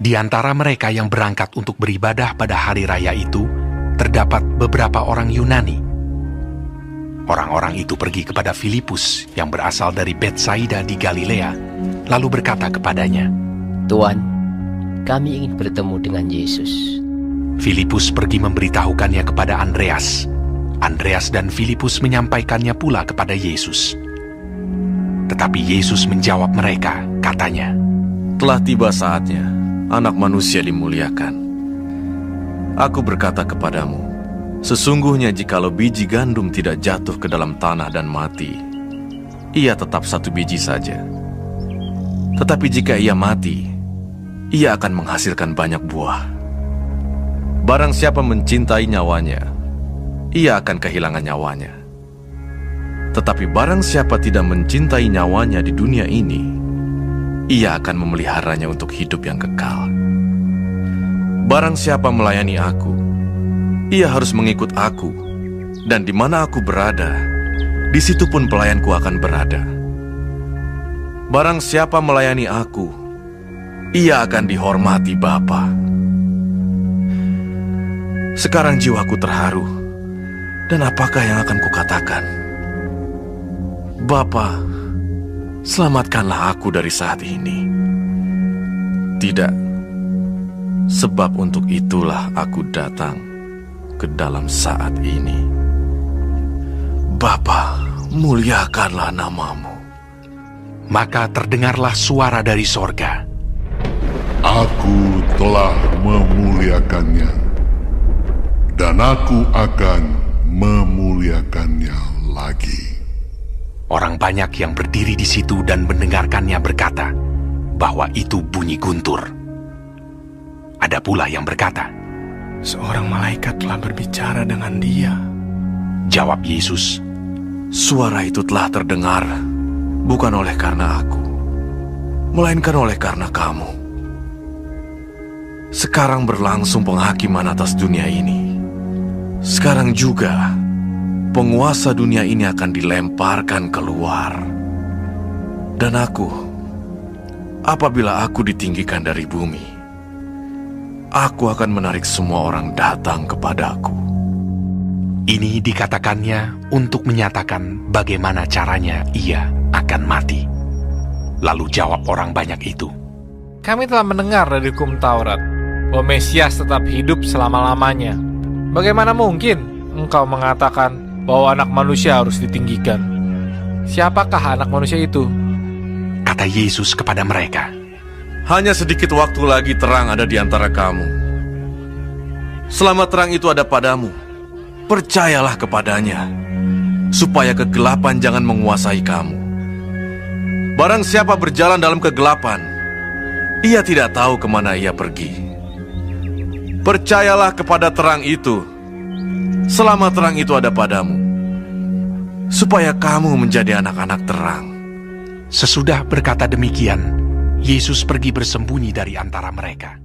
Di antara mereka yang berangkat untuk beribadah pada hari raya itu, terdapat beberapa orang Yunani. Orang-orang itu pergi kepada Filipus yang berasal dari Betsaida di Galilea, lalu berkata kepadanya, "Tuan, kami ingin bertemu dengan Yesus." Filipus pergi memberitahukannya kepada Andreas. Andreas dan Filipus menyampaikannya pula kepada Yesus. Tetapi Yesus menjawab mereka, katanya, "Telah tiba saatnya Anak Manusia dimuliakan. Aku berkata kepadamu, sesungguhnya jikalau biji gandum tidak jatuh ke dalam tanah dan mati, ia tetap satu biji saja. Tetapi jika ia mati, ia akan menghasilkan banyak buah. Barang siapa mencintai nyawanya, ia akan kehilangan nyawanya. Tetapi barang siapa tidak mencintai nyawanya di dunia ini, ia akan memeliharanya untuk hidup yang kekal. Barang siapa melayani aku, ia harus mengikut aku, dan di mana aku berada, di situ pun pelayanku akan berada. Barang siapa melayani aku, ia akan dihormati Bapa." Sekarang jiwaku terharu, dan apakah yang akan kukatakan? Bapa, selamatkanlah aku dari saat ini. Tidak, sebab untuk itulah aku datang ke dalam saat ini. Bapa, muliakanlah namamu. Maka terdengarlah suara dari sorga, Aku telah memuliakannya, dan aku akan memuliakannya lagi. Orang banyak yang berdiri di situ dan mendengarkannya berkata bahwa itu bunyi guntur. Ada pula yang berkata, "Seorang malaikat telah berbicara dengan dia." Jawab Yesus, Suara itu telah terdengar bukan oleh karena aku, melainkan oleh karena kamu. Sekarang berlangsung penghakiman atas dunia ini. Sekarang juga penguasa dunia ini akan dilemparkan keluar. Dan aku, apabila aku ditinggikan dari bumi, aku akan menarik semua orang datang kepadaku. Ini dikatakannya untuk menyatakan bagaimana caranya ia akan mati. Lalu jawab orang banyak itu, Kami telah mendengar dari hukum Taurat bahwa Mesias tetap hidup selama-lamanya. Bagaimana mungkin engkau mengatakan bahwa anak manusia harus ditinggikan? Siapakah anak manusia itu? Kata Yesus kepada mereka, Hanya sedikit waktu lagi terang ada di antara kamu. Selama terang itu ada padamu, percayalah kepadanya, supaya kegelapan jangan menguasai kamu. Barang siapa berjalan dalam kegelapan, ia tidak tahu kemana ia pergi. Percayalah kepada terang itu, selama terang itu ada padamu, supaya kamu menjadi anak-anak terang. Sesudah berkata demikian, Yesus pergi bersembunyi dari antara mereka.